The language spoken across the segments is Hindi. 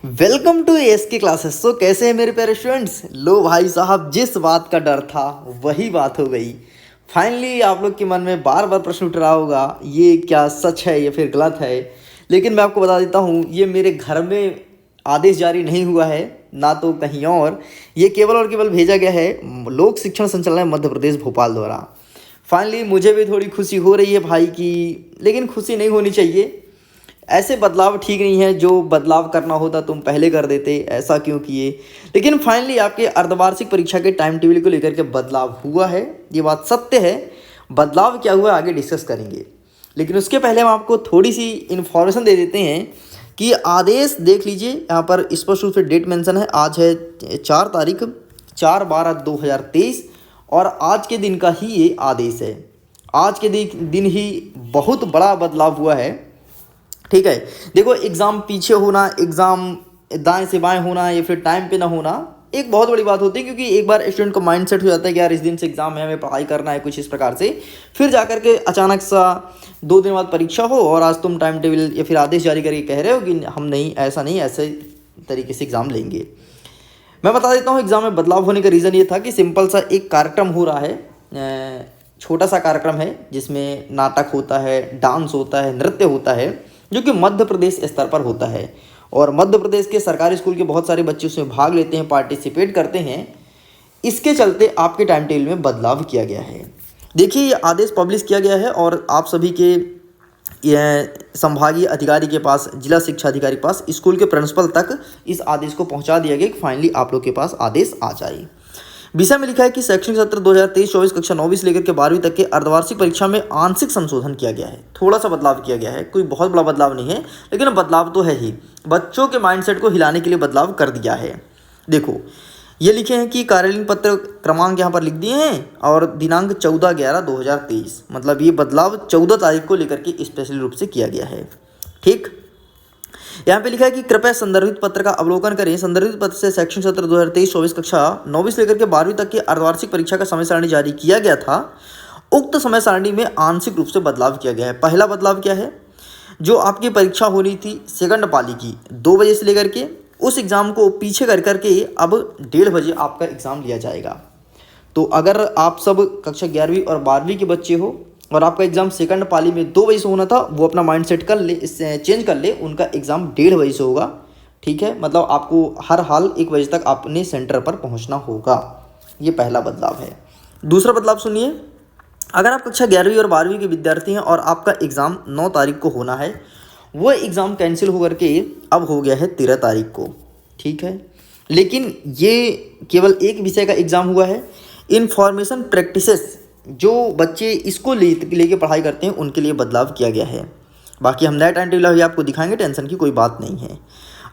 वेलकम टू एस के क्लासेस। तो कैसे हैं मेरे प्यारे स्टूडेंट्स। लो भाई साहब, जिस बात का डर था वही बात हो गई। फाइनली आप लोग के मन में बार बार प्रश्न उठ रहा होगा, ये क्या सच है या फिर गलत है। लेकिन मैं आपको बता देता हूँ, ये मेरे घर में आदेश जारी नहीं हुआ है, ना तो कहीं और। ये केवल और केवल भेजा गया है लोक शिक्षण संचालनालय मध्य प्रदेश भोपाल द्वारा। फाइनली मुझे भी थोड़ी खुशी हो रही है भाई की, लेकिन खुशी नहीं होनी चाहिए। ऐसे बदलाव ठीक नहीं है, जो बदलाव करना होता तुम पहले कर देते, ऐसा क्यों किए। लेकिन फाइनली आपके अर्धवार्षिक परीक्षा के टाइम टेबल को लेकर के बदलाव हुआ है, ये बात सत्य है। बदलाव क्या हुआ आगे डिस्कस करेंगे, लेकिन उसके पहले हम आपको थोड़ी सी इन्फॉर्मेशन दे देते हैं कि आदेश देख लीजिए। यहाँ पर स्पष्ट रूप से डेट मेंशन है, आज है 4 तारीख 4/12/2023 और आज के दिन का ही ये आदेश है। आज के दिन ही बहुत बड़ा बदलाव हुआ है, ठीक है। देखो, एग्ज़ाम पीछे होना, एग्ज़ाम दाएं से बाएं होना या फिर टाइम पे ना होना एक बहुत बड़ी बात होती है, क्योंकि एक बार स्टूडेंट का माइंड सेट हो जाता है कि यार इस दिन से एग्ज़ाम है, हमें पढ़ाई करना है कुछ इस प्रकार से। फिर जाकर के अचानक सा 2 दिन बाद परीक्षा हो और आज तुम टाइम टेबल या फिर आदेश जारी करके कह रहे हो कि हम नहीं, ऐसा नहीं, ऐसे तरीके से एग्ज़ाम लेंगे। मैं बता देता हूँ एग्ज़ाम में बदलाव होने का रीज़न ये था कि सिंपल सा एक कार्यक्रम हो रहा है, छोटा सा कार्यक्रम है जिसमें नाटक होता है, डांस होता है, नृत्य होता है, जो कि मध्य प्रदेश स्तर पर होता है। और मध्य प्रदेश के सरकारी स्कूल के बहुत सारे बच्चे उसमें भाग लेते हैं, पार्टिसिपेट करते हैं। इसके चलते आपके टाइम टेबल में बदलाव किया गया है। देखिए, ये आदेश पब्लिश किया गया है और आप सभी के यह संभागीय अधिकारी के पास, जिला शिक्षा अधिकारी के पास, स्कूल के प्रिंसिपल तक इस आदेश को पहुंचा दिया गया कि फाइनली आप लोग के पास आदेश आ जाए। विषय में लिखा है कि शैक्षणिक सत्र 2023-24 कक्षा 9वीं से लेकर के 12वीं तक के अर्धवार्षिक परीक्षा में आंशिक संशोधन किया गया है। थोड़ा सा बदलाव किया गया है, कोई बहुत बड़ा बदलाव नहीं है, लेकिन बदलाव तो है ही। बच्चों के माइंडसेट को हिलाने के लिए बदलाव कर दिया है। देखो, ये लिखे हैं कि कार्यालयीन पत्र क्रमांक यहाँ पर लिख दिए हैं और दिनांक 14/11/2023, मतलब ये बदलाव 14 तारीख को लेकर के स्पेशल रूप से किया गया है। ठीक, यहाँ पे लिखा है कि कृपया संदर्भित पत्र का अवलोकन करें। संदर्भित पत्र से शैक्षणिक सत्र 2023-24 कक्षा 9वीं से लेकर के 12वीं तक की अर्धवार्षिक परीक्षा का समय सारणी जारी किया गया था। उक्त समय सारणी में आंशिक रूप से बदलाव किया गया है। पहला बदलाव क्या है, जो आपकी परीक्षा होनी थी सेकंड पाली की 2 बजे से लेकर के, उस एग्ज़ाम को पीछे कर करके अब 1:30 बजे आपका एग्ज़ाम लिया जाएगा। तो अगर आप सब कक्षा 11वीं और 12वीं के बच्चे हो और आपका एग्ज़ाम सेकंड पाली में 2 बजे से होना था, वो अपना माइंड सेट कर ले, इससे चेंज कर ले, उनका एग्ज़ाम 1:30 बजे से होगा। ठीक है, मतलब आपको हर हाल 1 बजे तक अपने सेंटर पर पहुंचना होगा। ये पहला बदलाव है। दूसरा बदलाव सुनिए, अगर आप कक्षा 11वीं और 12वीं के विद्यार्थी हैं और आपका एग्ज़ाम 9 तारीख को होना है, वो एग्ज़ाम कैंसिल होकर के अब हो गया है 13 तारीख को। ठीक है, लेकिन ये केवल एक विषय का एग्ज़ाम हुआ है। इन्फॉर्मेशन प्रैक्टिसेस, जो बच्चे इसको लेके पढ़ाई करते हैं, उनके लिए बदलाव किया गया है। बाकी हम नया टाइम टेबल अभी आपको दिखाएंगे, टेंशन की कोई बात नहीं है।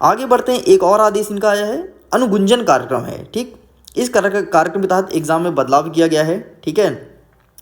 आगे बढ़ते हैं, एक और आदेश इनका आया है, अनुगुंजन कार्यक्रम है। ठीक, इस कार्यक्रम के तहत एग्जाम में बदलाव किया गया है। ठीक है,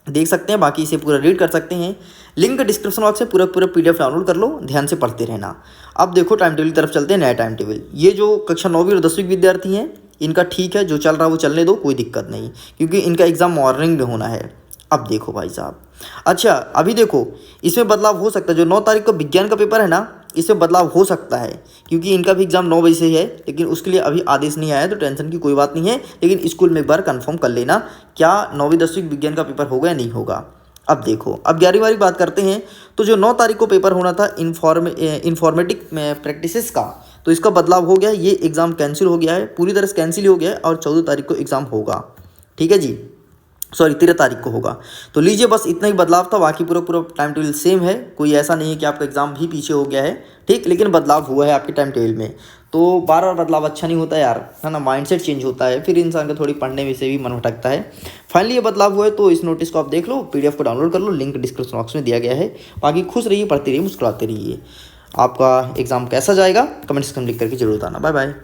देख सकते हैं, बाकी इसे पूरा रीड कर सकते हैं। लिंक डिस्क्रिप्शन बॉक्स से पूरा PDF डाउनलोड कर लो, ध्यान से पढ़ते रहना। अब देखो टाइम टेबल की तरफ चलते हैं, नया टाइम टेबल। ये जो कक्षा 9वीं और 10वीं विद्यार्थी हैं, इनका ठीक है, जो चल रहा है वो चलने दो, कोई दिक्कत नहीं, क्योंकि इनका एग्ज़ाम मॉर्निंग में होना है। अब देखो भाई साहब, अच्छा अभी देखो, इसमें बदलाव हो सकता है। जो 9 तारीख को विज्ञान का पेपर है ना, इसमें बदलाव हो सकता है, क्योंकि इनका भी एग्ज़ाम 9 बजे से है, लेकिन उसके लिए अभी आदेश नहीं आया, तो टेंशन की कोई बात नहीं है। लेकिन स्कूल में एक बार कंफर्म कर लेना, क्या 9वीं 10वीं विज्ञान का पेपर होगा या नहीं होगा। अब देखो, अब 11वीं वाली बात करते हैं। तो जो 9 तारीख को पेपर होना था इन्फॉर्मेटिक प्रैक्टिसेस का, तो इसका बदलाव हो गया, ये एग्ज़ाम कैंसिल हो गया है, पूरी तरह से कैंसिल हो गया है और 14 तारीख को एग्ज़ाम होगा। ठीक है जी, सॉरी 13 तारीख को होगा। तो लीजिए, बस इतना ही बदलाव था, बाकी पूरा टाइम टेबल सेम है। कोई ऐसा नहीं है कि आपका एग्ज़ाम भी पीछे हो गया है। ठीक, लेकिन बदलाव हुआ है आपके टाइम टेबल में। तो बार बार बदलाव अच्छा नहीं होता यार, है ना, माइंडसेट चेंज होता है, फिर इंसान का थोड़ी पढ़ने में से भी मन भटकता है। फाइनली ये बदलाव हुआ है, तो इस नोटिस को आप देख लो, PDF को डाउनलोड कर लो, लिंक डिस्क्रिप्शन बॉक्स में दिया गया है। बाकी खुश रहिए, पढ़ते रहिए, मुस्कुराते रहिए। आपका एग्ज़ाम कैसा जाएगा कमेंट सेक्शन में लिख करके जरूर बताना। Bye bye.